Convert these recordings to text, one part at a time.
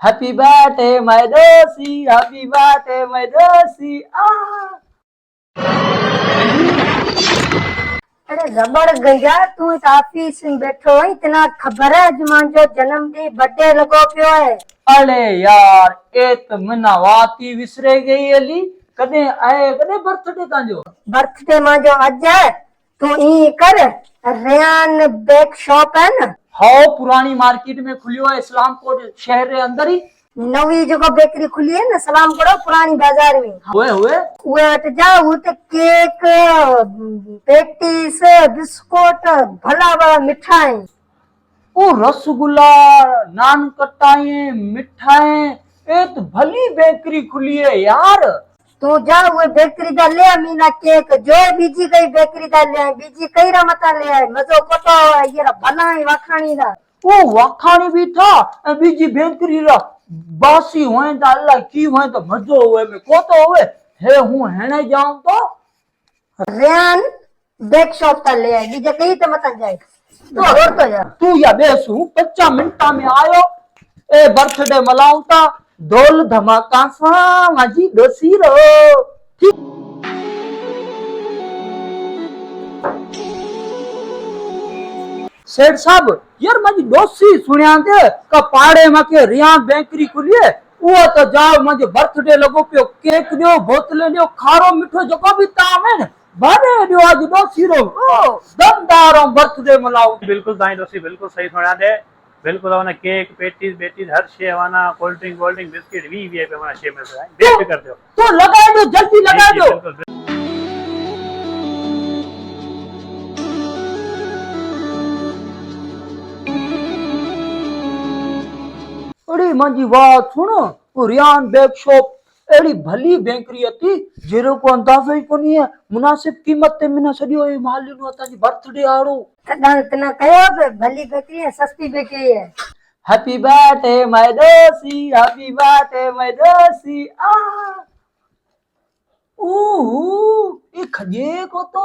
Happy birthday my दोसी, happy birthday my दोसी। अरे रबड़ गया तू इस ऑफिस में बैठो है इतना खबर है जुमान जो जन्मदिन बर्थडे लगो पियो है। अरे यार ए तो मना वाती विसरे गई अली। कदे आए कदे बर्थडे तांजो? बर्थडे मां जो अज है तू ई कर रेयान बेक शॉप है ना। हाँ पुरानी मार्केट में खुलियो है इस्लामपुर शहर के अंदर ही। नवी जगह बेकरी खुली है ना सलाम करो पुरानी बाजार में। हुए हुए वे हट जाओ तो केक पेटीस बिस्कुट भला भला मिठाई ओ रसगुल्ला नान कटाए मिठाई। ए तो भली बेकरी खुली है यार। तू जा वो बेकरी दा ले मीना केक जो बीजी गई बेकरी दा ले बीजी कई रा मता ले आए मजो कोतो ये रा भला ही वाखाणी दा। ओ वाखाणी भी था बीजी बेकरी रा बासी हुए तो अल्लाह की हुए तो मजो हुए में को तो हुए हे हूं हेने जाऊं तो रेयान बेक शॉप ता ले आए बीजे कई तो मता जाए तो और तो यार तू या बेसू 5 मिनटा में आयो। ए बर्थडे मलाऊं ता ढोल धमाका सा माजी दोसी रो। ठीक सेठ साहब यार माजी दोसी सुनिया दे का पाड़े में के रियान बेकरी खुली है वो तो जाओ माजे बर्थडे लगो पियो केक दियो बोतले दियो खारो मिठो जको भी ताम है न बारे दियो आज दोसी रो ओ दमदार बर्थडे मलाओ। बिल्कुल ताई दोस्ती बिल्कुल सही सुना दे। बिल्कुल वाना केक पेटीज बेटीज हर शे वाना कोल्ड ड्रिंक बिस्किट वी पे वाना शे में से बेफिक्र दो तो लगा दो जल्दी लगा दो। बिल्कुल अरे मांजी बात सुनो वो रियान बेक शॉप एड़ी भली बेकरी अती जेरो को अंदाजो ही कोनी है मुनासिब कीमत ते मिना सडियो ए माल नो अता जी बर्थडे आड़ो तदा इतना कहो पे भली बेकरी है सस्ती बेकरी है। हैप्पी बर्थडे माय दोसी, हैप्पी बर्थडे माय दोसी। ओह ये खजे को तो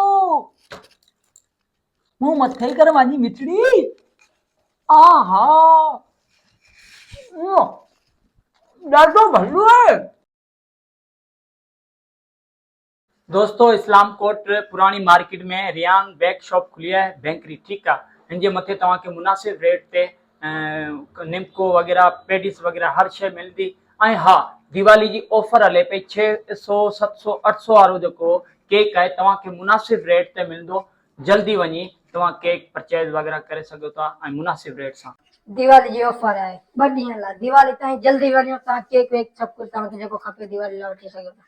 मुंह मत खाई कर मांजी मिठड़ी। आहा डाटो भल्लू है। दोस्तों इस्लाम कोट पुरानी मार्केट में रियान बेक शॉप खुली है बेकरी ठीक है इनके मथे तवा के मुनासिब रेट ते निमको वगैरह पेडिस वगैरह हर शे मिलती ऐं हाँ दिवाली जी ऑफर हले पे 600 700 800 वारो जो केक है तवा के मुनासिब रेट ते मिलदो जल्दी वनी तवा केक परचेज वगैरह करे सको था मुनासिब रेट सा। दिवाली जी ऑफर है बढ़िया ला दिवाली ताई जल्दी वणो ता केक वेक सब कुछ तव्हांखे जेको खपे दिवाली ला वठी सघो था।